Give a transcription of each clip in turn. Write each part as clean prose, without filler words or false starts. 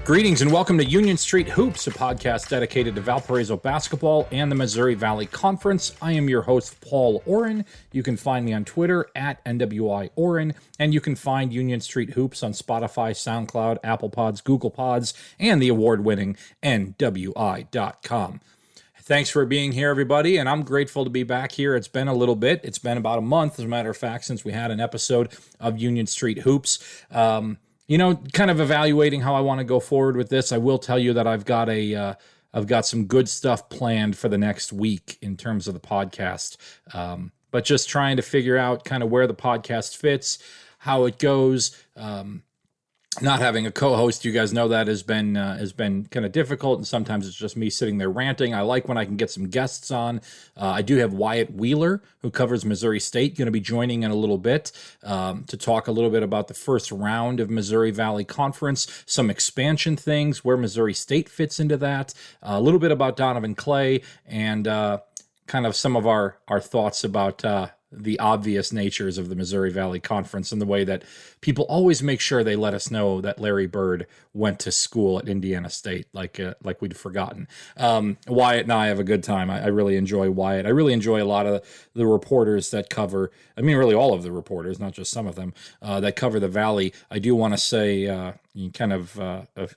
Greetings and welcome to Union Street Hoops, a podcast dedicated to Valparaiso basketball and the Missouri Valley Conference. I am your host, Paul Oren. You can find me on Twitter at NWI Oren, and you can find Union Street Hoops on Spotify, SoundCloud, ApplePods, Google Pods, and the award-winning NWI.com. Thanks for being here, everybody, and I'm grateful to be back here. It's been a little bit. It's been about a month, as a matter of fact, since we had an episode of Union Street Hoops. Kind of evaluating how I want to go forward with this. I will tell you that I've got some good stuff planned for the next week in terms of the podcast. But just trying to figure out kind of where the podcast fits, how it goes. Not having a co-host, you guys know that has been kind of difficult, and sometimes it's just me sitting there ranting. I like when I can get some guests on. I do have Wyatt Wheeler, who covers Missouri State, going to be joining in a little bit to talk a little bit about the first round of Missouri Valley Conference, some expansion things, where Missouri State fits into that, a little bit about Donovan Clay, and kind of some of our thoughts about the obvious natures of the Missouri Valley Conference and the way that people always make sure they let us know that Larry Bird went to school at Indiana State, like we'd forgotten. Wyatt and I have a good time. I really enjoy Wyatt. I really enjoy a lot of the reporters that cover, really all of the reporters, not just some of them, that cover the Valley. I do want to say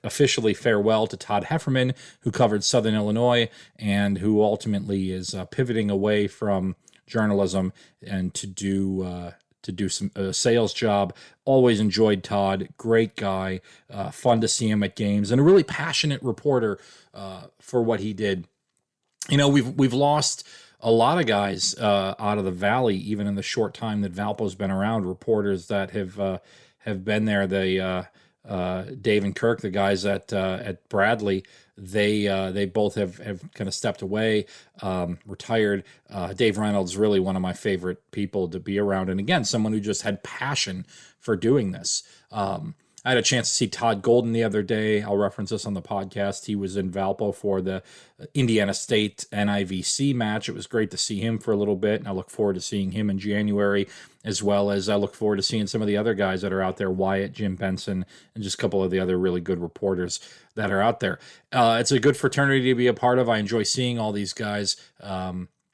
officially farewell to Todd Hefferman, who covered Southern Illinois and who ultimately is pivoting away from journalism and to do some sales job. Always enjoyed Todd, great guy, fun to see him at games, and a really passionate reporter for what he did. We've lost a lot of guys out of the Valley, even in the short time that Valpo's been around. Reporters that have been there. Dave and Kirk, the guys at Bradley, they both have kind of stepped away, retired. Dave Reynolds, really one of my favorite people to be around, and again, someone who just had passion for doing this. I had a chance to see Todd Golden the other day. I'll reference this on the podcast. He was in Valpo for the Indiana State NIVC match. It was great to see him for a little bit, and I look forward to seeing him in January, as well as I look forward to seeing some of the other guys that are out there, Wyatt, Jim Benson, and just a couple of the other really good reporters that are out there. It's a good fraternity to be a part of. I enjoy seeing all these guys.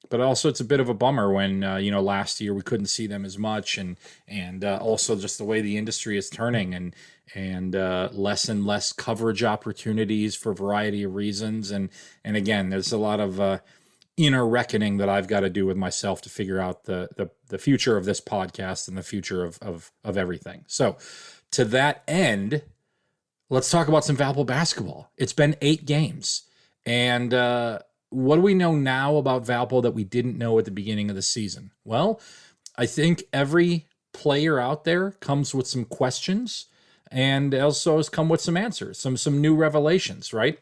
But also it's a bit of a bummer when, last year we couldn't see them as much, and also just the way the industry is turning and less and less coverage opportunities for a variety of reasons. And again, there's a lot of inner reckoning that I've got to do with myself to figure out the future of this podcast and the future of everything. So to that end, let's talk about some Valpo basketball. It's been 8 games, and what do we know now about Valpo that we didn't know at the beginning of the season? Well, I think every player out there comes with some questions and also has come with some answers, some new revelations, right?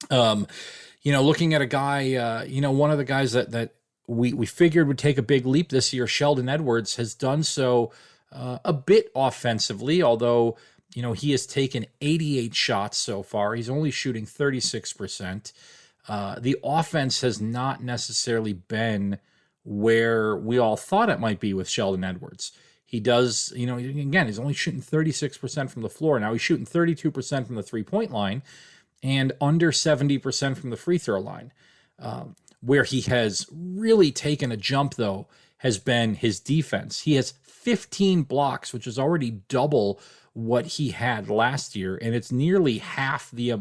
Looking at a guy, one of the guys that we figured would take a big leap this year, Sheldon Edwards, has done so a bit offensively, although, he has taken 88 shots so far. He's only shooting 36%. The offense has not necessarily been where we all thought it might be with Sheldon Edwards. He does, again, he's only shooting 36% from the floor. Now he's shooting 32% from the three-point line and under 70% from the free throw line. Where he has really taken a jump, though, has been his defense. He has 15 blocks, which is already double what he had last year, and it's nearly half the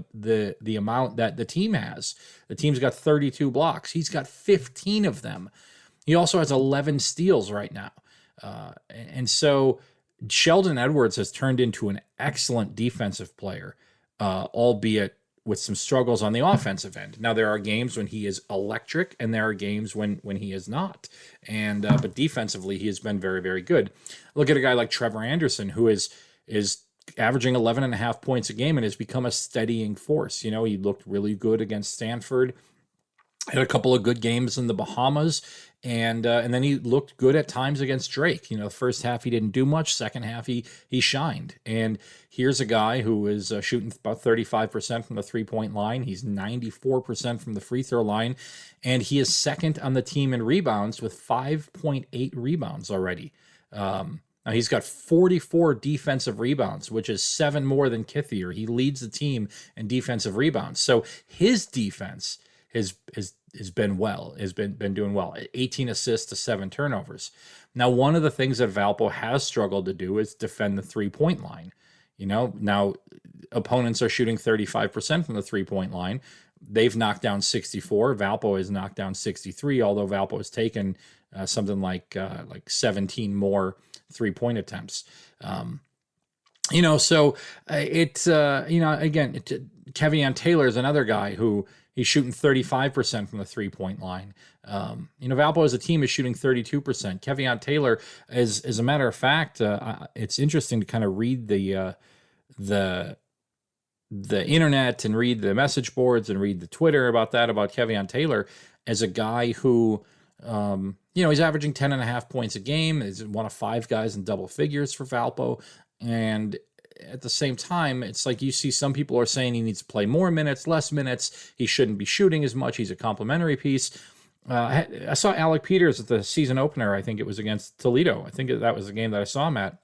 amount that the team has. The team's got 32 blocks. He's got 15 of them. He also has 11 steals right now. And so Sheldon Edwards has turned into an excellent defensive player, albeit with some struggles on the offensive end. Now, there are games when he is electric, and there are games when he is not. And but defensively, he has been very, very good. Look at a guy like Trevor Anderson, who is averaging 11.5 points a game and has become a steadying force. He looked really good against Stanford, had a couple of good games in the Bahamas, and then he looked good at times against Drake. The first half he didn't do much, second half he shined. And here's a guy who is shooting about 35% from the three-point line. He's 94% from the free throw line, and he is second on the team in rebounds with 5.8 rebounds already. Now he's got 44 defensive rebounds, which is 7 more than Kithier. He leads the team in defensive rebounds. So his defense has been doing well. 18 assists to 7 turnovers. Now, one of the things that Valpo has struggled to do is defend the 3-point line. Now opponents are shooting 35% from the 3-point line. They've knocked down 64. Valpo has knocked down 63, although Valpo has taken something like 17 more 3-point attempts. So again, Kevion Taylor is another guy who he's shooting 35% from the 3-point line. Valpo as a team is shooting 32%. Kevion Taylor, as a matter of fact, it's interesting to kind of read the internet and read the message boards and read the Twitter about Kevion Taylor as a guy who, he's averaging 10.5 points a game. He's one of 5 guys in double figures for Valpo. And at the same time, it's like you see some people are saying he needs to play more minutes, less minutes. He shouldn't be shooting as much. He's a complimentary piece. I saw Alec Peters at the season opener. I think it was against Toledo. I think that was the game that I saw him at.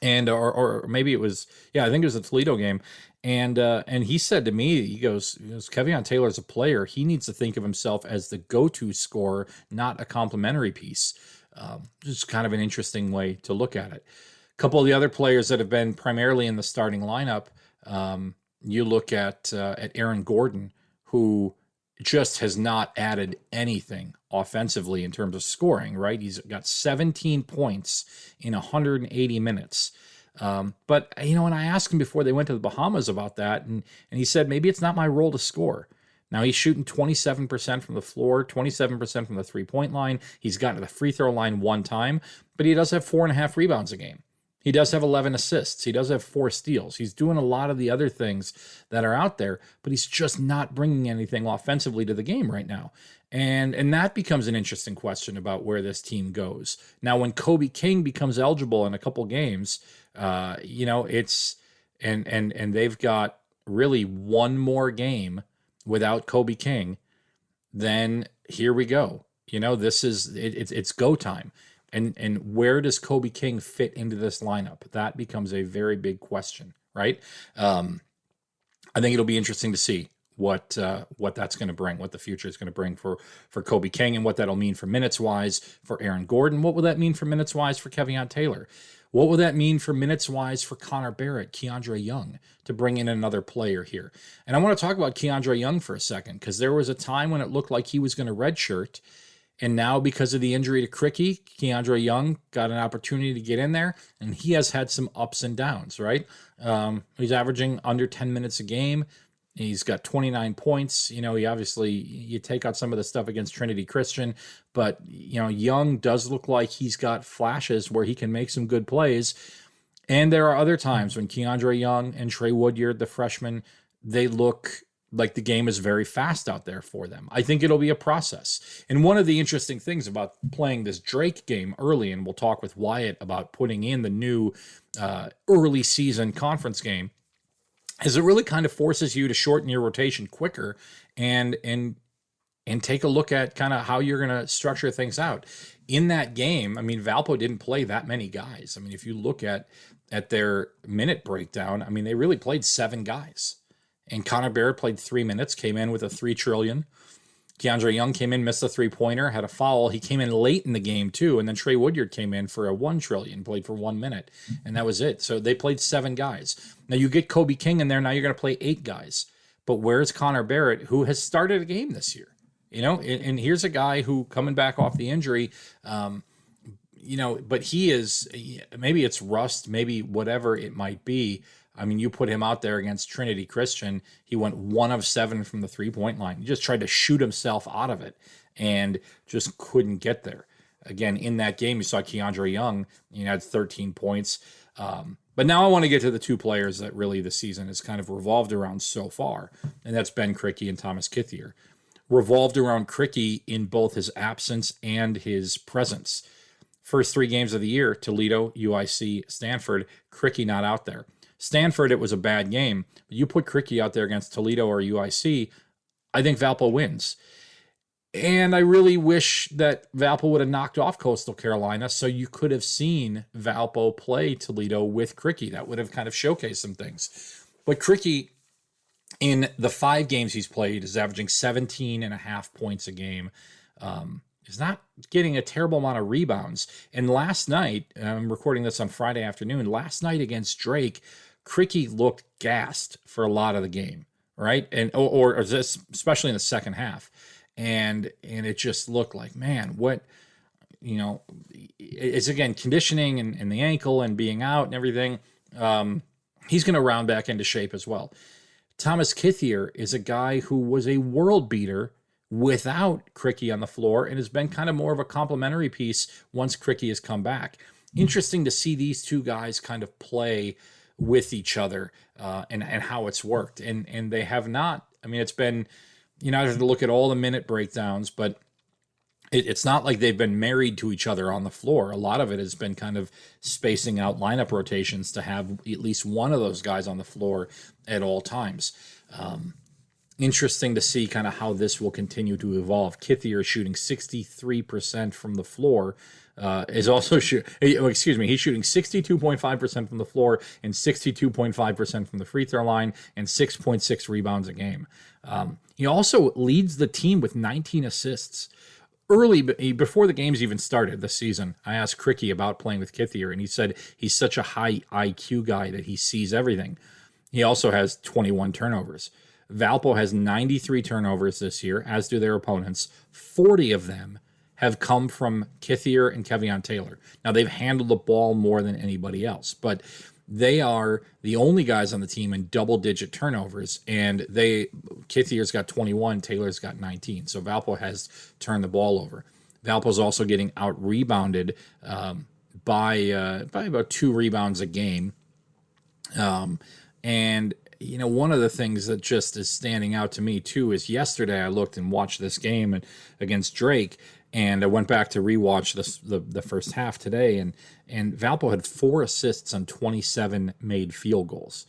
And or maybe it was, I think it was the Toledo game. And he said to me, he goes, Kevion Taylor's a player. He needs to think of himself as the go-to scorer, not a complimentary piece. Just kind of an interesting way to look at it. A couple of the other players that have been primarily in the starting lineup, you look at Aaron Gordon, who just has not added anything offensively in terms of scoring, right? He's got 17 points in 180 minutes. But, when I asked him before they went to the Bahamas about that, and he said, maybe it's not my role to score. Now he's shooting 27% from the floor, 27% from the 3-point line. He's gotten to the free throw line 1 time, but he does have 4.5 rebounds a game. He does have 11 assists. He does have 4 steals. He's doing a lot of the other things that are out there, but he's just not bringing anything offensively to the game right now. And that becomes an interesting question about where this team goes. Now, when Kobe King becomes eligible in a couple games, it's and they've got really one more game without Kobe King, then here we go. It's go time. And where does Kobe King fit into this lineup? That becomes a very big question, right? I think it'll be interesting to see what that's going to bring, what the future is going to bring for Kobe King, and what that'll mean for minutes-wise for Aaron Gordon. What will that mean for minutes-wise for Kevion Taylor? What will that mean for minutes-wise for Connor Barrett, Keandre Young, to bring in another player here? And I want to talk about Keandre Young for a second, because there was a time when it looked like he was going to redshirt. And now, because of the injury to Crickey, Keandre Young got an opportunity to get in there, and he has had some ups and downs, right? He's averaging under 10 minutes a game. He's got 29 points. You take out some of the stuff against Trinity Christian, but, Young does look like he's got flashes where he can make some good plays. And there are other times when Keandre Young and Trey Woodyard, the freshman, they look like the game is very fast out there for them. I think it'll be a process. And one of the interesting things about playing this Drake game early, and we'll talk with Wyatt about putting in the new early season conference game, is it really kind of forces you to shorten your rotation quicker and take a look at kind of how you're going to structure things out. In that game, Valpo didn't play that many guys. If you look at their minute breakdown, they really played 7 guys. And Connor Barrett played 3 minutes, came in with a 3 trillion. Keandre Young came in, missed a 3-pointer, had a foul. He came in late in the game, too. And then Trey Woodyard came in for a 1 trillion, played for 1 minute. And that was it. So they played 7 guys. Now you get Kobe King in there, now you're going to play 8 guys. But where's Connor Barrett, who has started a game this year? And here's a guy who, coming back off the injury, but he is, maybe it's rust, maybe whatever it might be. You put him out there against Trinity Christian, he went 1 of 7 from the 3-point line. He just tried to shoot himself out of it and just couldn't get there. Again, in that game, you saw Keandre Young, had 13 points. But now I want to get to the 2 players that really the season has kind of revolved around so far, and that's Ben Crickey and Thomas Kithier. Revolved around Crickey in both his absence and his presence. First 3 games of the year, Toledo, UIC, Stanford, Crickey not out there. Stanford, it was a bad game. But you put Crickey out there against Toledo or UIC, I think Valpo wins. And I really wish that Valpo would have knocked off Coastal Carolina so you could have seen Valpo play Toledo with Crickey. That would have kind of showcased some things. But Crickey, in the 5 games he's played, is averaging 17.5 points a game. Is not getting a terrible amount of rebounds. And last night, I'm recording this on Friday afternoon, last night against Drake, Crickey looked gassed for a lot of the game, right? And or especially in the second half. And it just looked like, man, what, it's again conditioning and the ankle and being out and everything. He's going to round back into shape as well. Thomas Kithier is a guy who was a world beater without Crickey on the floor and has been kind of more of a complementary piece once Crickey has come back. Interesting to see these two guys kind of play with each other and how it's worked. And they have not, it's been, I have to look at all the minute breakdowns, but it's not like they've been married to each other on the floor. A lot of it has been kind of spacing out lineup rotations to have at least one of those guys on the floor at all times. Interesting to see kind of how this will continue to evolve. Kithier is shooting 63% from the floor. He's shooting 62.5% from the floor and 62.5% from the free throw line and 6.6 rebounds a game. He also leads the team with 19 assists. Early, before the games even started this season, I asked Crickey about playing with Kithier, and he said he's such a high IQ guy that he sees everything. He also has 21 turnovers. Valpo has 93 turnovers this year, as do their opponents. 40 of them have come from Kithier and Kevion Taylor. Now, they've handled the ball more than anybody else, but they are the only guys on the team in double-digit turnovers, and Kithier's got 21, Taylor's got 19, so Valpo has turned the ball over. Valpo's also getting out-rebounded by about 2 rebounds a game, and one of the things that just is standing out to me, too, is yesterday I looked and watched this game against Drake, and I went back to rewatch the first half today, and Valpo had 4 assists on 27 made field goals.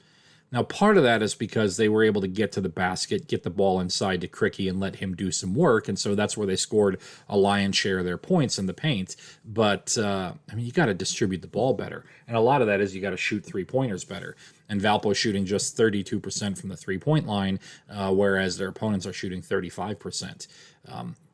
Now, part of that is because they were able to get to the basket, get the ball inside to Crickey, and let him do some work, and so that's where they scored a lion's share of their points in the paint. But, you got to distribute the ball better, and a lot of that is you got to shoot three-pointers better. And Valpo shooting just 32% from the three-point line, whereas their opponents are shooting 35%.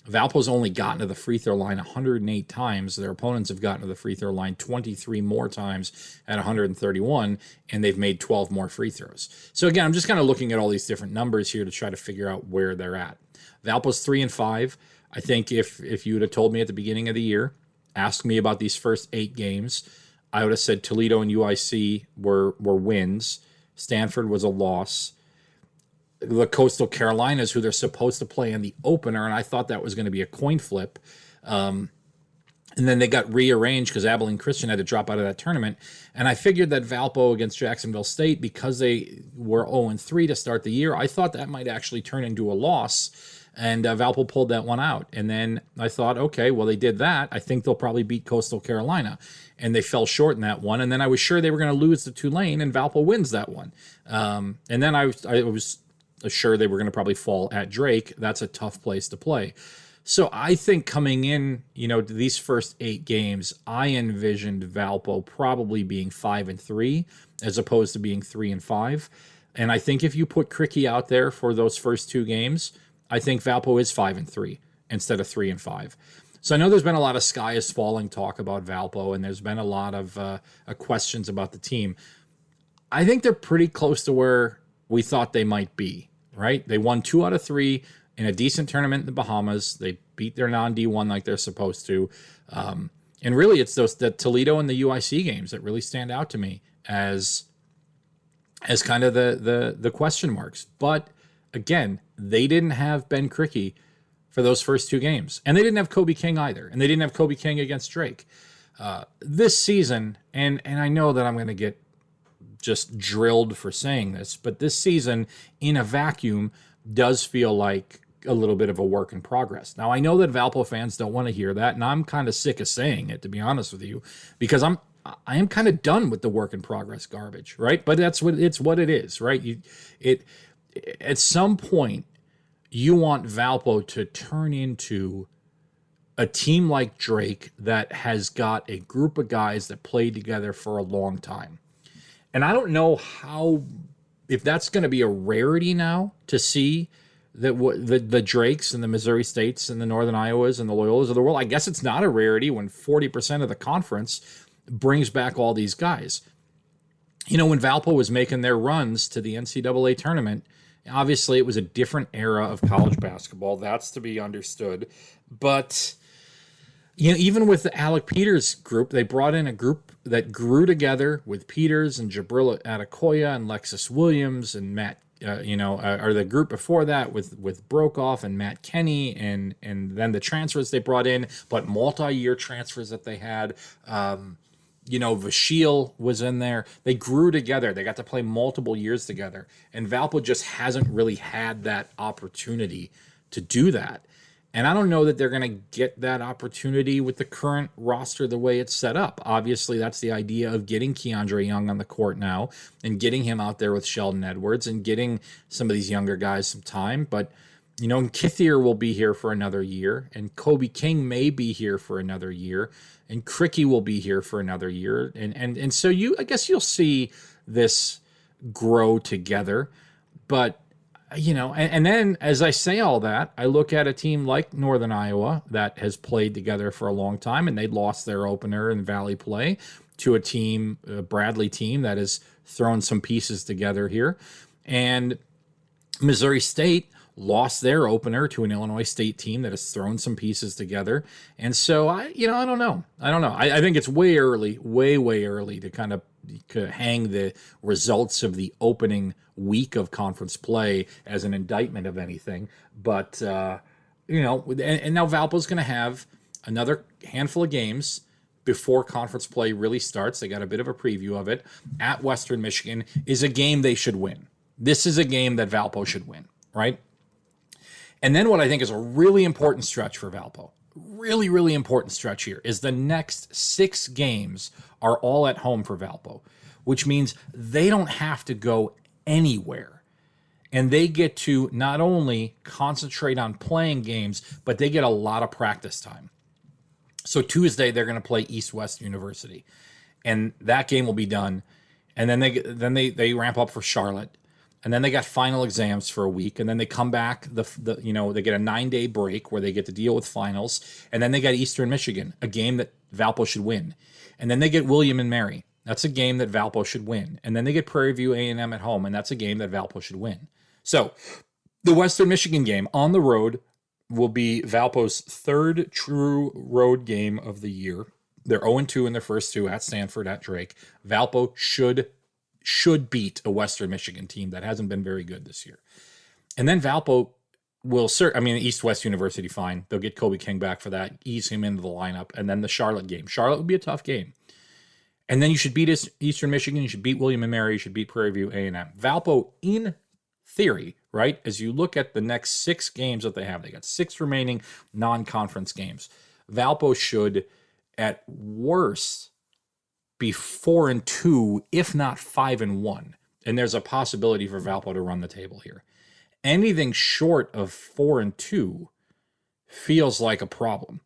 Valpo's only gotten to the free throw line 108 times. Their opponents have gotten to the free throw line 23 more times at 131, and they've made 12 more free throws. So again, I'm just kind of looking at all these different numbers here to try to figure out where they're at. Valpo's 3-5. I think if you would have told me at the beginning of the year, asked me about these first 8 games, I would have said Toledo and UIC were wins. Stanford was a loss. The Coastal Carolinas, who they're supposed to play in the opener, and I thought that was going to be a coin flip. And then they got rearranged because Abilene Christian had to drop out of that tournament. And I figured that Valpo against Jacksonville State, because they were 0-3 to start the year, I thought that might actually turn into a loss. And Valpo pulled that one out. And then I thought, okay, well, they did that. I think they'll probably beat Coastal Carolina. And they fell short in that one. And then I was sure they were going to lose to Tulane, and Valpo wins that one. And then I was sure they were going to probably fall at Drake. That's a tough place to play. So I think coming in, these first 8 games, I envisioned Valpo probably being 5-3 as opposed to being 3-5. And I think if you put Crickey out there for those first 2 games, I think Valpo is 5-3 instead of 3-5. So I know there's been a lot of sky is falling talk about Valpo, and there's been a lot of questions about the team. I think they're pretty close to where we thought they might be. Right? They won 2 out of 3 in a decent tournament in the Bahamas. They beat their non-D1 like they're supposed to. And really, it's the Toledo and the UIC games that really stand out to me as kind of the question marks. But again, they didn't have Ben Crickey for those first 2 games. And they didn't have Kobe King either. And they didn't have Kobe King against Drake. This season, and I know that I'm going to get just drilled for saying this, but this season in a vacuum does feel like a little bit of a work in progress. Now, I know that Valpo fans don't want to hear that, and I'm kind of sick of saying it, to be honest with you, because I am kind of done with the work in progress garbage, right? But it's what it is, right? At some point, you want Valpo to turn into a team like Drake that has got a group of guys that played together for a long time. And I don't know if that's going to be a rarity now to see that the Drakes and the Missouri States and the Northern Iowas and the Loyolas of the world. I guess it's not a rarity when 40% of the conference brings back all these guys. When Valpo was making their runs to the NCAA tournament, obviously it was a different era of college basketball. That's to be understood. But even with the Alec Peters group, they brought in a group that grew together with Peters and Jabril Adekoya and Lexus Williams and Matt, or the group before that with Brokoff and Matt Kenny and then the transfers they brought in, but multi-year transfers that they had. Vashiel was in there. They grew together. They got to play multiple years together. And Valpo just hasn't really had that opportunity to do that. And I don't know that they're going to get that opportunity with the current roster the way it's set up. Obviously, that's the idea of getting Keandre Young on the court now and getting him out there with Sheldon Edwards and getting some of these younger guys some time. But, Kithier will be here for another year, and Kobe King may be here for another year, and Crickey will be here for another year. And so I guess you'll see this grow together. But and then as I say all that, I look at a team like Northern Iowa that has played together for a long time, and they lost their opener in Valley Play to a Bradley team that has thrown some pieces together here. And Missouri State lost their opener to an Illinois State team that has thrown some pieces together. And so I don't know. I think it's way early, way early to kind of hang the results of the opening week of conference play as an indictment of anything. But, and now Valpo's going to have another handful of games before conference play really starts. They got a bit of a preview of it. At Western Michigan is a game they should win. This is a game that Valpo should win, right? And then what I think is a really important stretch for Valpo, really, really important stretch here, is the next 6 games are all at home for Valpo, which means they don't have to go anywhere. And they get to not only concentrate on playing games, but they get a lot of practice time. So Tuesday, they're going to play East-West University. And that game will be done. And then they ramp up for Charlotte. And then they got final exams for a week, and then they come back. They get a 9-day break where they get to deal with finals, and then they got Eastern Michigan, a game that Valpo should win, and then they get William and Mary. That's a game that Valpo should win, and then they get Prairie View A&M at home, and that's a game that Valpo should win. So, the Western Michigan game on the road will be Valpo's 3rd true road game of the year. They're 0-2 in their first 2 at Stanford, at Drake. Valpo should beat a Western Michigan team that hasn't been very good this year. And then Valpo will East-West University, fine. They'll get Kobe King back for that, ease him into the lineup. And then the Charlotte game. Charlotte would be a tough game. And then you should beat Eastern Michigan. You should beat William & Mary. You should beat Prairie View A&M. Valpo, in theory, right, as you look at the next 6 games that they have, they got 6 remaining non-conference games. Valpo should, at worst, be 4-2, if not 5-1, and there's a possibility for Valpo to run the table here. Anything short of 4-2 feels like a problem.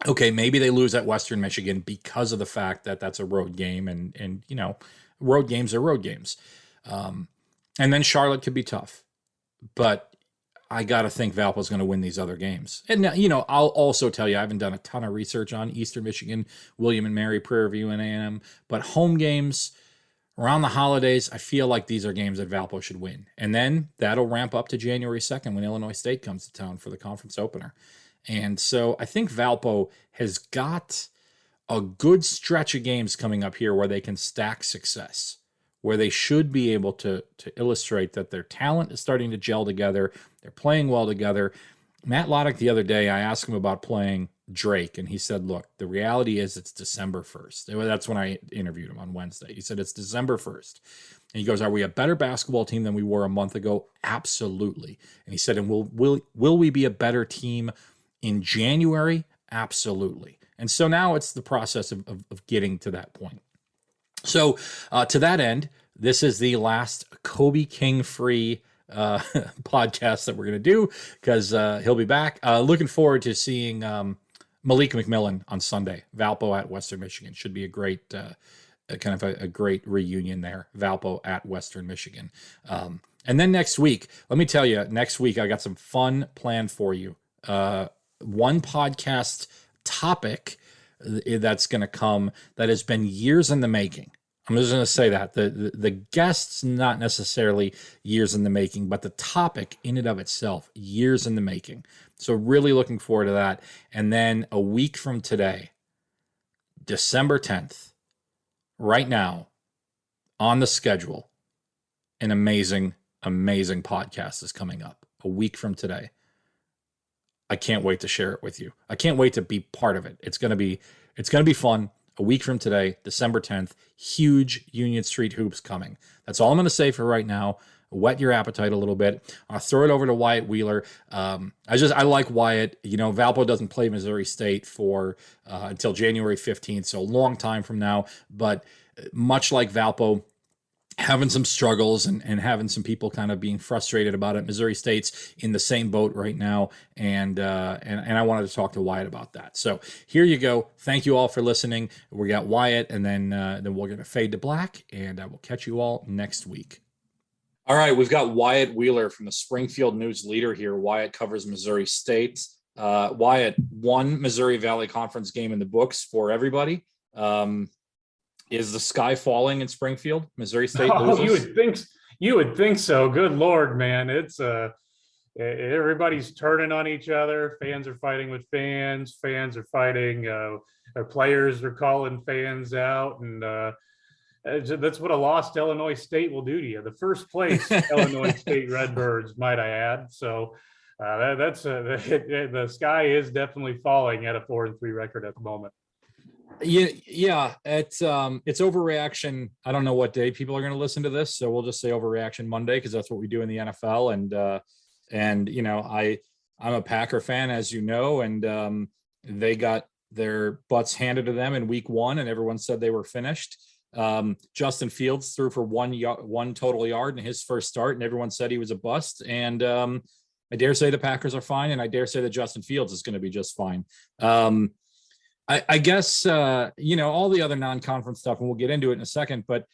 Okay, maybe they lose at Western Michigan because of the fact that that's a road game, and road games are road games. And then Charlotte could be tough, but I got to think Valpo's going to win these other games. And, I'll also tell you, I haven't done a ton of research on Eastern Michigan, William and Mary, Prairie View, and A&M. But home games around the holidays, I feel like these are games that Valpo should win. And then that'll ramp up to January 2nd when Illinois State comes to town for the conference opener. And so I think Valpo has got a good stretch of games coming up here where they can stack success, where they should be able to illustrate that their talent is starting to gel together. They're playing well together. Matt Loddick the other day, I asked him about playing Drake, and he said, look, the reality is it's December 1st. That's when I interviewed him on Wednesday. He said, it's December 1st. And he goes, are we a better basketball team than we were a month ago? Absolutely. And he said, and will we be a better team in January? Absolutely. And so now it's the process of getting to that point. So to that end, this is the last Kobe King free podcast that we're going to do because he'll be back. Looking forward to seeing Malik McMillan on Sunday. Valpo at Western Michigan should be a great kind of a great reunion there. Valpo at Western Michigan. And then next week, let me tell you, next week I got some fun planned for you. One podcast topic that's going to come that has been years in the making. I'm just going to say that the guests not necessarily years in the making, but the topic in and of itself years in the making. So really looking forward to that. And then a week from today, December 10th, right now on the schedule, an amazing podcast is coming up a week from today. I can't wait to share it with you. I can't wait to be part of it. It's going to be fun. A week from today, December 10th, huge Union Street hoops coming. That's all I'm going to say for right now. Whet your appetite a little bit. I'll throw it over to Wyatt Wheeler. I like Wyatt. You know, Valpo doesn't play Missouri State for until January 15th, so a long time from now. But much like Valpo, having some struggles and having some people kind of being frustrated about it. Missouri State's in the same boat right now, and I wanted to talk to Wyatt about that. So here you go. Thank you all for listening. We got Wyatt, and then we're going to fade to black, and I will catch you all next week. All right, we've got Wyatt Wheeler from the Springfield News Leader here. Wyatt covers Missouri State. Wyatt, one Missouri Valley Conference game in the books for everybody. Is the sky falling in Springfield? Missouri State loses? You would think so. Good Lord, man. It's everybody's turning on each other. Fans are fighting with fans. Fans are fighting. Players are calling fans out, and that's what a lost Illinois State will do to you. The first place Illinois State Redbirds, might I add. So the sky is definitely falling at a 4-3 record at the moment. Yeah, it's overreaction. I don't know what day people are going to listen to this, so we'll just say overreaction Monday because that's what we do in the NFL. And you know, I'm a Packer fan, as you know, and they got their butts handed to them in week 1, and everyone said they were finished. Justin Fields threw for one total yard in his first start, and everyone said he was a bust. And I dare say the Packers are fine, and I dare say that Justin Fields is going to be just fine. I guess, you know, all the other non-conference stuff, and we'll get into it in a second, but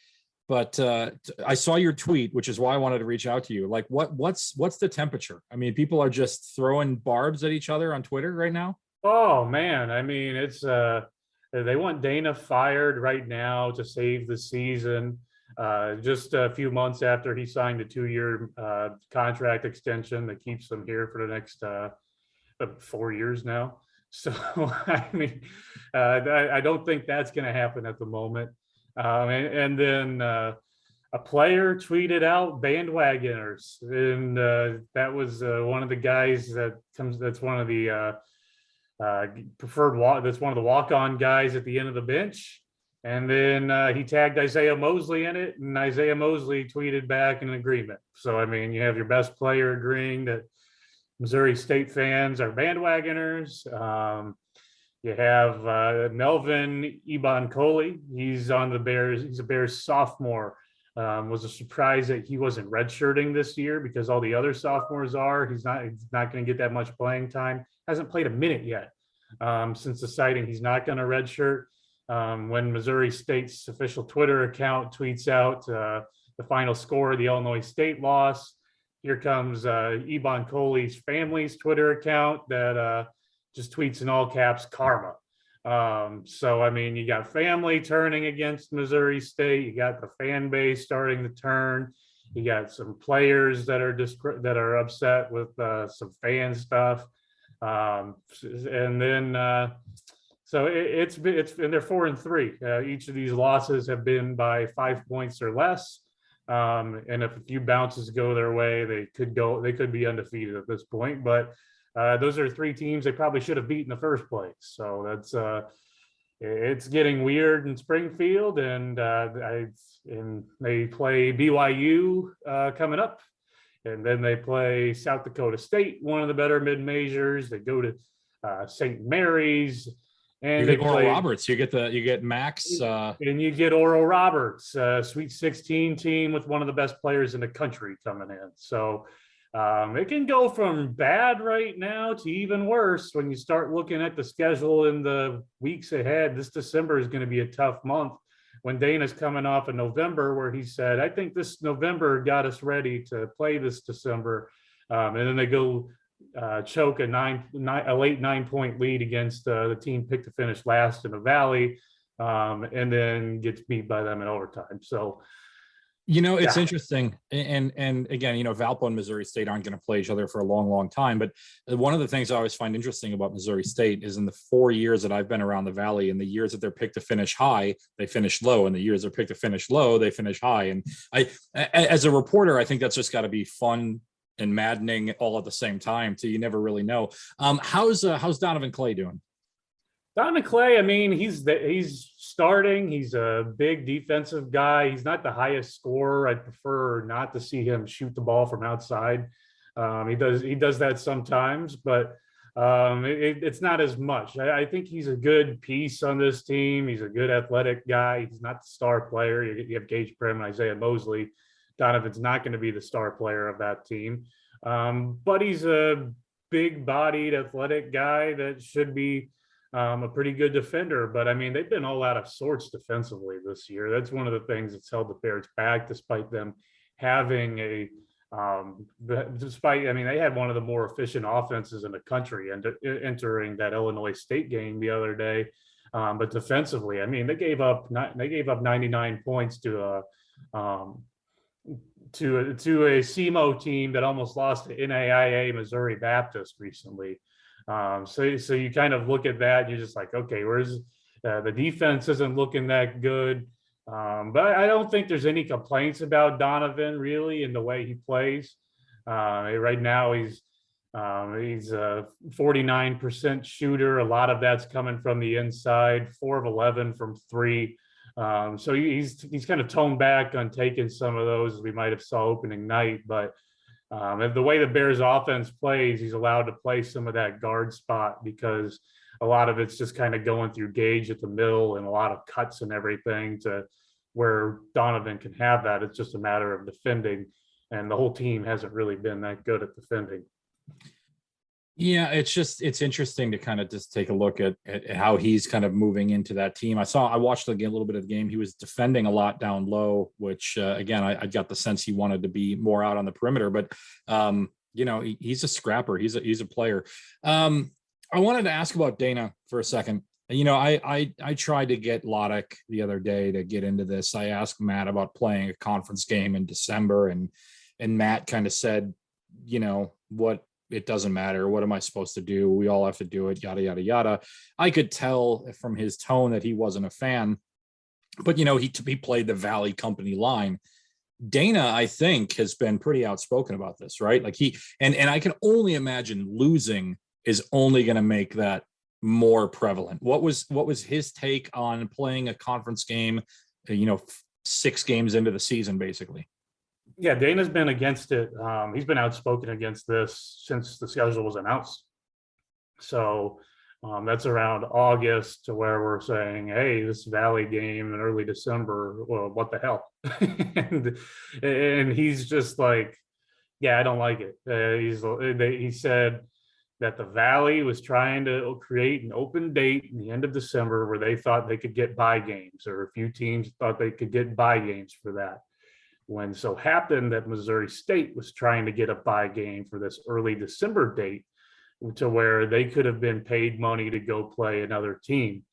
I saw your tweet, which is why I wanted to reach out to you. Like, what's the temperature? I mean, people are just throwing barbs at each other on Twitter right now. Oh man. I mean, it's, they want Dana fired right now to save the season. Just a few months after he signed a 2-year contract extension that keeps him here for the next 4 years now. So, I mean, I don't think that's going to happen at the moment. And then a player tweeted out bandwagoners, and that was one of the guys that's one of the that's one of the walk-on guys at the end of the bench. And then he tagged Isaiah Mosley in it, and Isaiah Mosley tweeted back in agreement. So, I mean, you have your best player agreeing that Missouri State fans are bandwagoners. You have Melvin Ibankoli. He's on the Bears. He's a Bears sophomore. Was a surprise that he wasn't redshirting this year because all the other sophomores are. He's not going to get that much playing time. Hasn't played a minute yet since deciding he's not going to redshirt. When Missouri State's official Twitter account tweets out the final score of the Illinois State loss, here comes Ibankoli's family's Twitter account that just tweets in all caps karma. So, I mean, you got family turning against Missouri State. You got the fan base starting to turn. You got some players that are upset with some fan stuff. And then, so it's and they're 4-3. Each of these losses have been by 5 points or less. And if a few bounces go their way, they could be undefeated at this point. But those are 3 teams they probably should have beat in the first place. So that's it's getting weird in Springfield, and they play BYU coming up, and then they play South Dakota State, one of the better mid majors. They go to St. Mary's, You and they get Oral play. Roberts. You get Max. And you get Oral Roberts, Sweet 16 team with one of the best players in the country coming in. So it can go from bad right now to even worse when you start looking at the schedule in the weeks ahead. This December is going to be a tough month when Dana's coming off of November, where he said, I think this November got us ready to play this December. And then they go choke a late 9 point lead against the team picked to finish last in the Valley, and then gets beat by them in overtime. So, It's yeah. interesting, and again, Valpo and Missouri State aren't going to play each other for a long, long time. But one of the things I always find interesting about Missouri State is in the 4 years that I've been around the Valley, in the years that they're picked to finish high, they finish low, and the years they're picked to finish low, they finish high. And as a reporter, I think that's just got to be fun and maddening all at the same time. So you never really know. How's Donovan Clay doing? Donovan Clay, I mean, he's starting. He's a big defensive guy. He's not the highest scorer. I'd prefer not to see him shoot the ball from outside. He does that sometimes, but it's not as much. I think he's a good piece on this team. He's a good athletic guy. He's not the star player. You have Gage Prim and Isaiah Mosley. Donovan's not going to be the star player of that team, but he's a big-bodied, athletic guy that should be a pretty good defender. But I mean, they've been all out of sorts defensively this year. That's one of the things that's held the Bears back, despite them having despite, I mean, they had one of the more efficient offenses in the country and entering that Illinois State game the other day. But defensively, I mean, they gave up 99 points to a SEMO team that almost lost to NAIA Missouri Baptist recently. So you kind of look at that and you're just like, okay, where's the defense isn't looking that good. But I don't think there's any complaints about Donovan really in the way he plays. Right now he's a 49% shooter. A lot of that's coming from the inside, 4 of 11 from 3. So he's kind of toned back on taking some of those as we might have saw opening night, but the way the Bears offense plays, he's allowed to play some of that guard spot because a lot of it's just kind of going through Gage at the middle and a lot of cuts and everything to where Donovan can have that. It's just a matter of defending, and the whole team hasn't really been that good at defending. Yeah, it's interesting to kind of just take a look at how he's kind of moving into that team. I watched a little bit of the game. He was defending a lot down low, which again, I got the sense he wanted to be more out on the perimeter, but he's a scrapper. He's a player. I wanted to ask about Dana for a second. I tried to get Loddick the other day to get into this. I asked Matt about playing a conference game in December, and Matt kind of said, what, it doesn't matter. What am I supposed to do? We all have to do it, yada, yada, yada. I could tell from his tone that he wasn't a fan, but he played the Valley Company line. Dana, I think, has been pretty outspoken about this, right? Like and I can only imagine losing is only going to make that more prevalent. What was his take on playing a conference game, 6 games into the season, basically? Yeah, Dana's been against it. He's been outspoken against this since the schedule was announced. So that's around August to where we're saying, hey, this Valley game in early December, well, what the hell? and he's just like, yeah, I don't like it. He said that the Valley was trying to create an open date in the end of December where they thought they could get bye games, or a few teams thought they could get bye games for that. When so happened that Missouri State was trying to get a bye game for this early December date to where they could have been paid money to go play another team.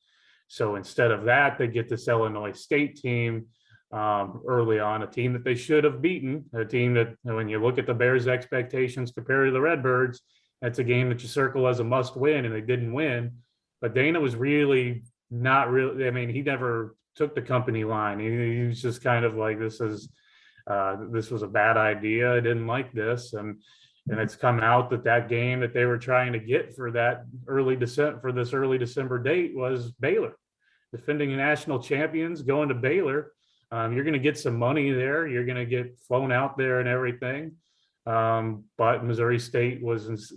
So instead of that, they get this Illinois State team early on, a team that they should have beaten, a team that when you look at the Bears' expectations compared to the Redbirds, that's a game that you circle as a must win, and they didn't win. But Dana was really not really, I mean, he never took the company line. He was just kind of like, this was a bad idea. I didn't like this. And it's come out that game that they were trying to get for this early December date was Baylor. Defending national champions going to Baylor. You're going to get some money there. You're going to get flown out there and everything. But Missouri State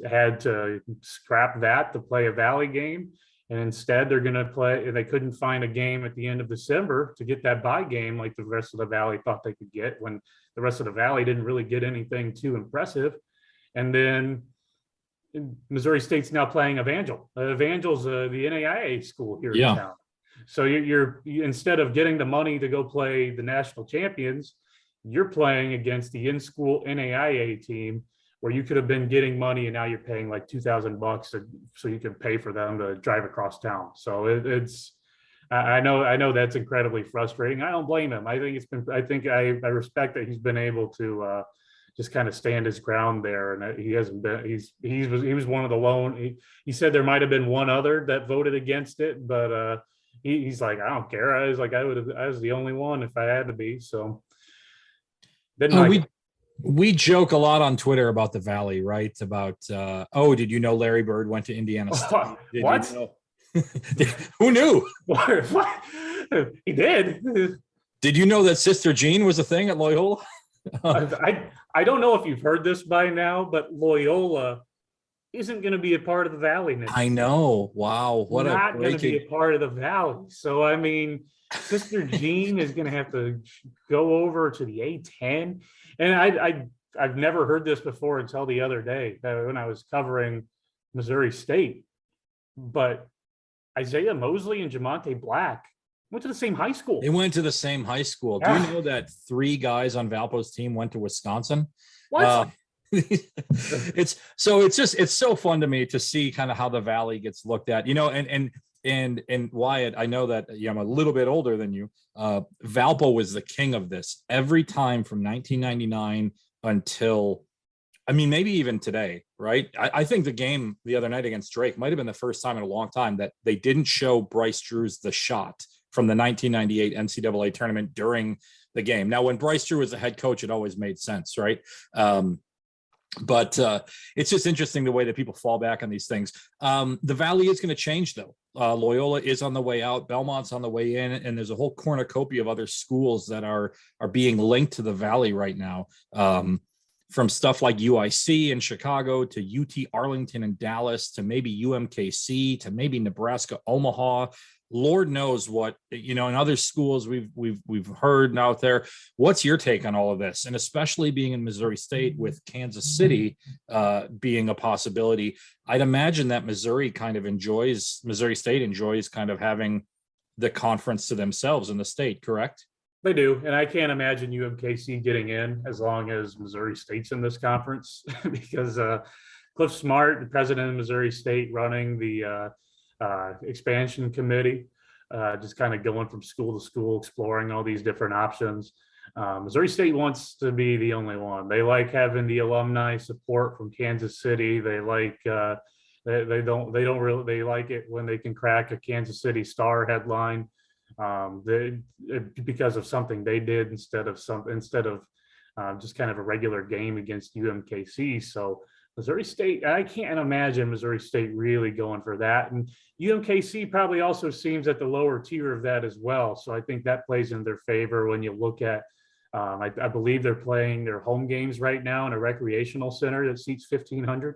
had to scrap that to play a Valley game. And instead, they're going to play. They couldn't find a game at the end of December to get that bye game like the rest of the Valley thought they could get, when the rest of the Valley didn't really get anything too impressive. And then Missouri State's now playing Evangel. Evangel's the NAIA school here in town. So you're instead of getting the money to go play the national champions, you're playing against the in-school NAIA team, where you could have been getting money, and now you're paying like $2,000 so you can pay for them to drive across town. So it's I know that's incredibly frustrating. I don't blame him. I think I respect that he's been able to just kind of stand his ground there, and he hasn't been. He was one of the lone. He said there might have been one other that voted against it, but he's like, I don't care. I was the only one if I had to be. So then we joke a lot on Twitter about the Valley, right? About did you know Larry Bird went to Indiana State? What? You know? Who knew? What? He did. Did you know that Sister Jean was a thing at Loyola? I don't know if you've heard this by now, but Loyola isn't going to be a part of the Valley next year. I know. Wow. Not going to be a part of the Valley. So, I mean, Sister Jean is going to have to go over to the A10. And I've never heard this before until the other day when I was covering Missouri State. But Isaiah Mosley and Jamonte Black went to the same high school. They went to the same high school. Do you know that 3 guys on Valpo's team went to Wisconsin? What? It's so fun to me to see kind of how the Valley gets looked at, you know, and Wyatt, I know that I'm a little bit older than you. Valpo was the king of this every time from 1999 until, I mean, maybe even today, right? I think the game the other night against Drake might have been the first time in a long time that they didn't show Bryce Drew's The Shot from the 1998 NCAA tournament during the game. Now, when Bryce Drew was the head coach, it always made sense, right? But it's just interesting the way that people fall back on these things. The Valley is going to change, though. Loyola is on the way out. Belmont's on the way in, and there's a whole cornucopia of other schools that are being linked to the Valley right now. From stuff like UIC in Chicago to UT Arlington and Dallas to maybe UMKC to maybe Nebraska Omaha. Lord knows what, you know, in other schools we've heard out there. What's your take on all of this? And especially being in Missouri State with Kansas City being a possibility, I'd imagine that Missouri State enjoys kind of having the conference to themselves in the state, correct? They do. And I can't imagine UMKC getting in as long as Missouri State's in this conference because Cliff Smart, the president of Missouri State, running the expansion committee, just kind of going from school to school, exploring all these different options. Missouri State wants to be the only one. They like having the alumni support from Kansas City. They like they like it when they can crack a Kansas City Star headline because of something they did instead of just kind of a regular game against UMKC. So Missouri State, I can't imagine Missouri State really going for that. And UMKC probably also seems at the lower tier of that as well. So I think that plays in their favor when you look at, I believe they're playing their home games right now in a recreational center that seats 1,500.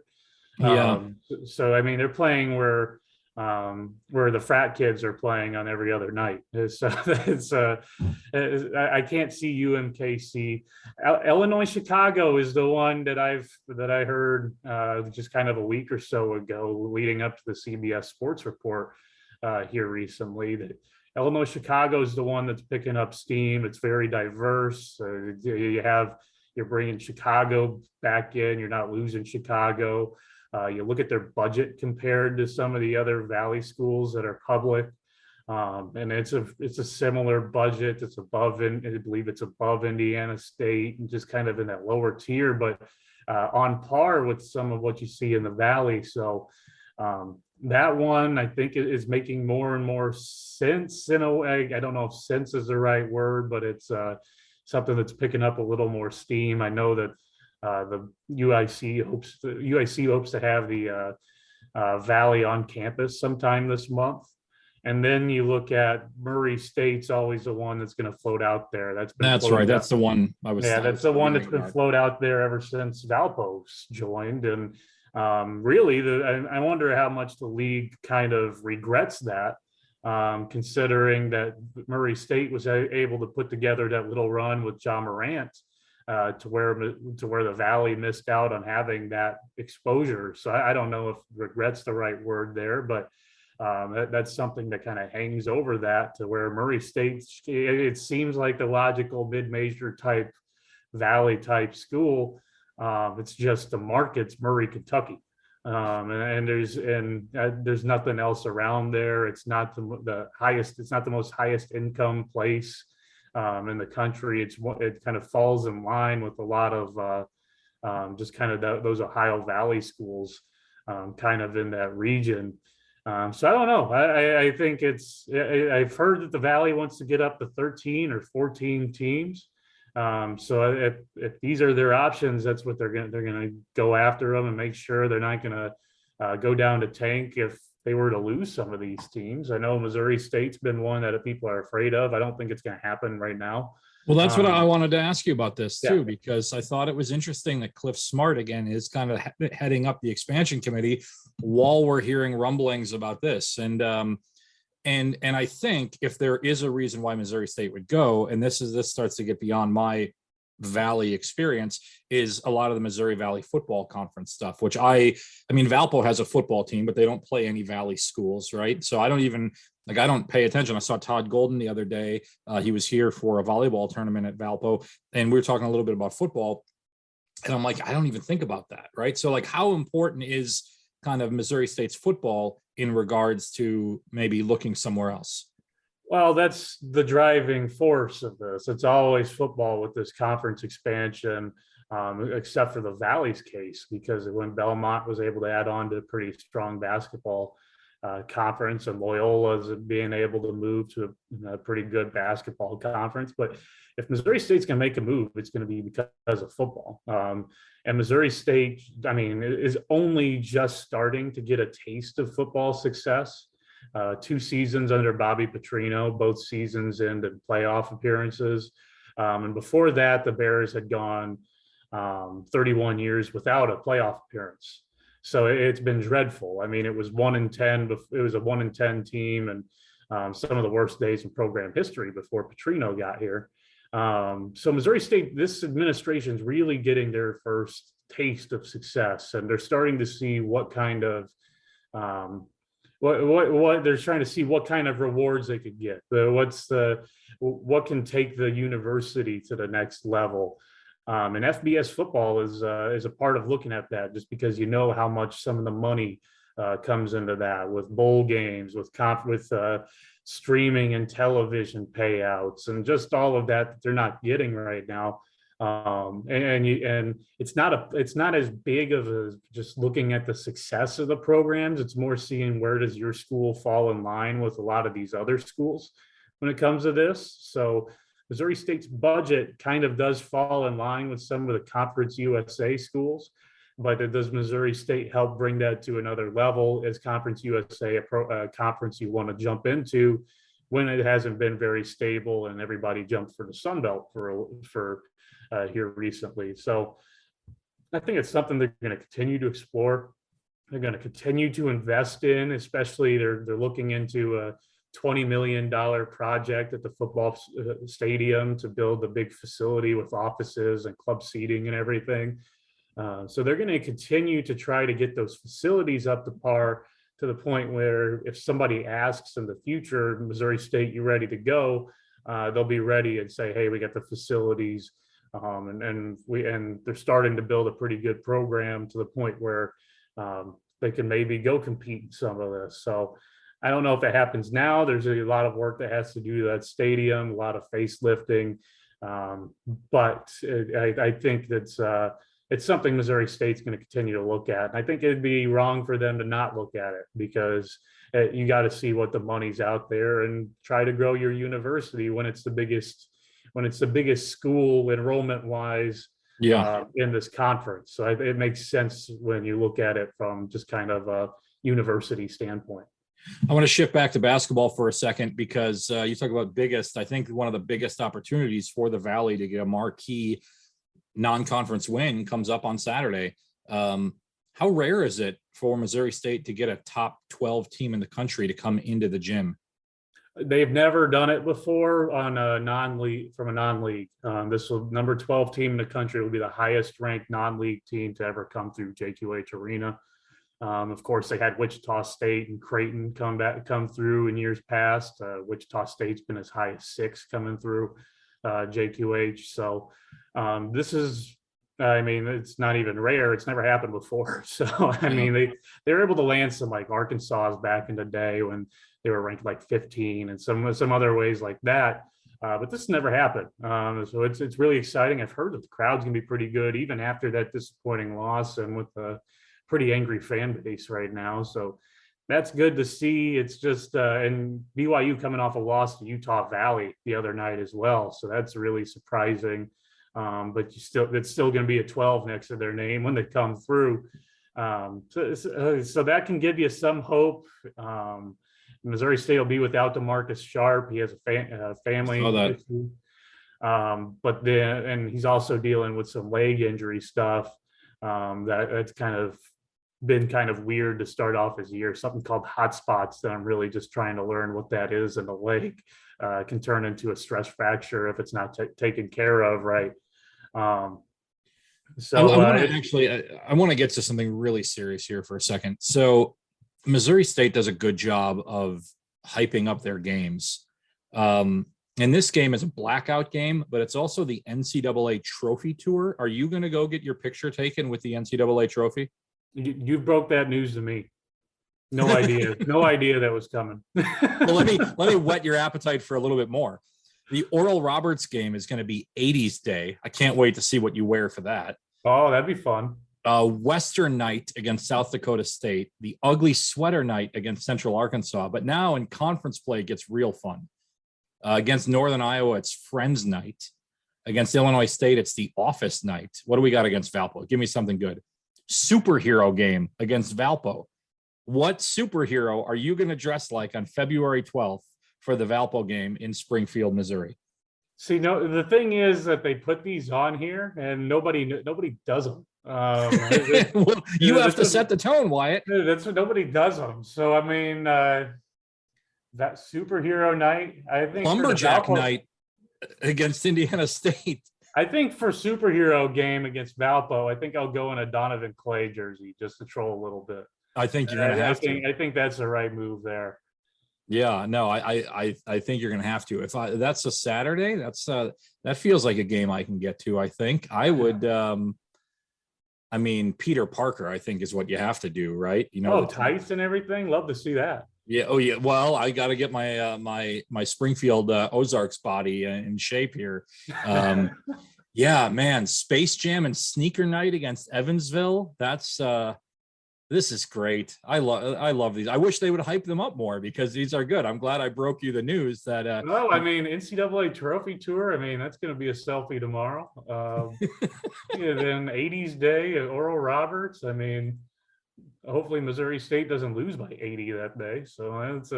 Yeah. So, I mean, they're playing where the frat kids are playing on every other night. I can't see UMKC. Illinois Chicago is the one that I heard just kind of a week or so ago, leading up to the CBS Sports Report here recently, that Illinois Chicago is the one that's picking up steam. It's very diverse. You're bringing Chicago back in. You're not losing Chicago. You look at their budget compared to some of the other Valley schools that are public, and it's a similar budget. It's I believe it's above Indiana State, and just kind of in that lower tier, but on par with some of what you see in the Valley. So that one, I think, is making more and more sense in a way. I don't know if sense is the right word, but it's something that's picking up a little more steam. I know that the UIC hopes to have the Valley on campus sometime this month. And then you look at Murray State's always the one that's going to float out there. That's right. That's the one I was. Yeah, that's the one that's been float out there ever since Valpo's joined. And Really, I wonder how much the league kind of regrets that, considering that Murray State was able to put together that little run with John Morant, to where the Valley missed out on having that exposure. So I don't know if regret's the right word there, but that's something that kind of hangs over that, to where Murray State, it seems like the logical mid-major type Valley type school. It's just the market's Murray, Kentucky. There's nothing else around there. It's not the highest. It's not the most highest income place in the country. It kind of falls in line with a lot of just kind of those Ohio Valley schools, kind of in that region. So I don't know. I think I've heard that the Valley wants to get up to 13 or 14 teams. So if these are their options, that's what they're gonna go after them and make sure they're not gonna go down to tank if they were to lose some of these teams. I know Missouri State's been one that people are afraid of. I don't think it's gonna happen right now. Well, that's what I wanted to ask you about this too, Yeah. because I thought it was interesting that Cliff Smart again is kind of heading up the expansion committee while we're hearing rumblings about this. And I think if there is a reason why Missouri State would go, and this starts to get beyond my Valley experience, is a lot of the Missouri Valley Football Conference stuff, which I mean, Valpo has a football team, but they don't play any Valley schools, right? So I don't pay attention. I saw Todd Golden the other day. He was here for a volleyball tournament at Valpo, and we were talking a little bit about football. And I'm like, I don't even think about that, right? So like, how important is kind of Missouri State's football in regards to maybe looking somewhere else? Well, that's the driving force of this. It's always football with this conference expansion, except for the Valley's case, because when Belmont was able to add on to a pretty strong basketball conference, and Loyola's being able to move to a pretty good basketball conference. But if Missouri State's going to make a move, it's going to be because of football. And Missouri State, I mean, is only just starting to get a taste of football success. 2 seasons under Bobby Petrino, both seasons ended playoff appearances. And before that, the Bears had gone 31 years without a playoff appearance. So it's been dreadful. I mean, it was 1-10. It was a 1-10 team, and some of the worst days in program history before Petrino got here. So Missouri State, this administration is really getting their first taste of success, and they're starting to see what kind of what they're trying to see, what kind of rewards they could get. What can take the university to the next level. And FBS football is a part of looking at that, just because you know how much some of the money comes into that, with bowl games, with streaming and television payouts, and just all of that they're not getting right now. And it's not as big of a just looking at the success of the programs. It's more seeing where does your school fall in line with a lot of these other schools when it comes to this. So Missouri State's budget kind of does fall in line with some of the Conference USA schools, but does Missouri State help bring that to another level? Is Conference USA a conference you want to jump into when it hasn't been very stable and everybody jumped for the Sun Belt for here recently? So I think it's something they're going to continue to explore. They're going to continue to invest in, especially they're looking into a $20 million project at the football stadium to build a big facility with offices and club seating and everything. So they're going to continue to try to get those facilities up to par, to the point where if somebody asks in the future, Missouri State, you ready to go? They'll be ready and say, hey, we got the facilities. And they're starting to build a pretty good program to the point where they can maybe go compete in some of this. So I don't know if it happens now. There's a lot of work that has to do with that stadium, a lot of facelifting. But I think that's it's something Missouri State's going to continue to look at. And I think it'd be wrong for them to not look at it, because you got to see what the money's out there and try to grow your university when it's the biggest school enrollment wise in this conference. So it makes sense when you look at it from just kind of a university standpoint. I want to shift back to basketball for a second, because you talk about biggest. I think one of the biggest opportunities for the Valley to get a marquee non-conference win comes up on Saturday. How rare is it for Missouri State to get a top 12 team in the country to come into the gym? They've never done it before on a non-league from a non-league. This will number 12 team in the country will be the highest ranked non-league team to ever come through JQH Arena. Of course, they had Wichita State and Creighton come through in years past. Wichita State's been as high as 6 coming through JQH. So this is, I mean, it's not even rare. It's never happened before. So I mean, they were able to land some like Arkansas back in the day when they were ranked like 15 and some other ways like that. But this never happened. So it's really exciting. I've heard that the crowd's gonna be pretty good even after that disappointing loss and with a pretty angry fan base right now. So that's good to see. It's just and BYU coming off a loss to Utah Valley the other night as well. So that's really surprising. But it's still going to be a 12 next to their name when they come through. So that can give you some hope. Missouri State will be without DeMarcus Sharp. He has a family issue. But then, and he's also dealing with some leg injury stuff. That's been kind of weird to start off his year. Something called hotspots that I'm really just trying to learn what that is in the leg. Can turn into a stress fracture if it's not taken care of right. So I want to get to something really serious here for a second. So Missouri State does a good job of hyping up their games. And this game is a blackout game, but it's also the NCAA trophy tour. Are you going to go get your picture taken with the NCAA trophy? You broke that news to me. No idea. No idea that was coming. Well, let me whet your appetite for a little bit more. The Oral Roberts game is going to be 80s Day. I can't wait to see what you wear for that. Oh, that'd be fun. Western Night against South Dakota State. The Ugly Sweater Night against Central Arkansas. But now in conference play, it gets real fun. Against Northern Iowa, it's Friends Night. Against Illinois State, it's the Office Night. What do we got against Valpo? Give me something good. Superhero game against Valpo. What superhero are you going to dress like on February 12th for the Valpo game in Springfield, Missouri? See, no, the thing is that they put these on here and nobody does them. Well, you have to set the tone, Wyatt. That's what nobody does them. So, I mean, that superhero night, I think Lumberjack night against Indiana State. I think for superhero game against Valpo, I think I'll go in a Donovan Clay jersey just to troll a little bit. I think you're going to have to. I think that's the right move there. Yeah, no, I think you're going to have to. If that's a Saturday, that feels like a game I can get to. I think I would. I mean, Peter Parker, I think is what you have to do, right? You know, tights and everything. Love to see that. Yeah. Oh, yeah. Well, I got to get my my Springfield Ozarks body in shape here. Yeah, man. Space Jam and Sneaker Night against Evansville. This is great. I love these. I wish they would hype them up more because these are good. I'm glad I broke you the news that. No, I mean NCAA Trophy Tour. I mean that's going to be a selfie tomorrow. Yeah, then 80s Day at Oral Roberts. I mean, hopefully Missouri State doesn't lose by 80 that day. So that's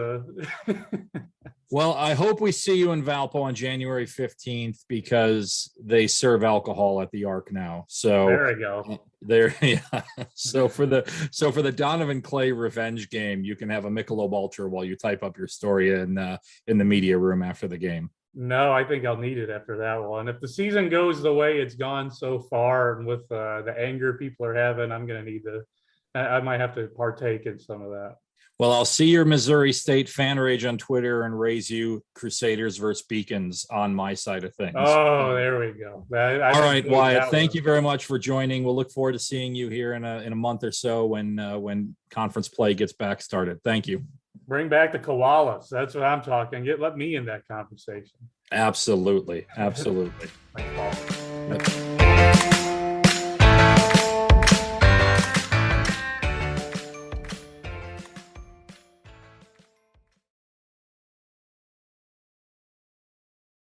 Well, I hope we see you in Valpo on January 15th because they serve alcohol at the Arc now. So there we go. Yeah. So for the Donovan Clay revenge game, you can have a Michelob Ultra while you type up your story in the media room after the game. No, I think I'll need it after that one. If the season goes the way it's gone so far, and with the anger people are having, I'm going to need to. I might have to partake in some of that. Well, I'll see your Missouri State fan rage on Twitter and raise you Crusaders versus Beacons on my side of things. Oh, there we go. All right, Wyatt, thank you very much for joining. We'll look forward to seeing you here in a month or so when conference play gets back started. Thank you. Bring back the koalas. That's what I'm talking. Let me in that conversation. Absolutely. Absolutely. Thanks, Paul.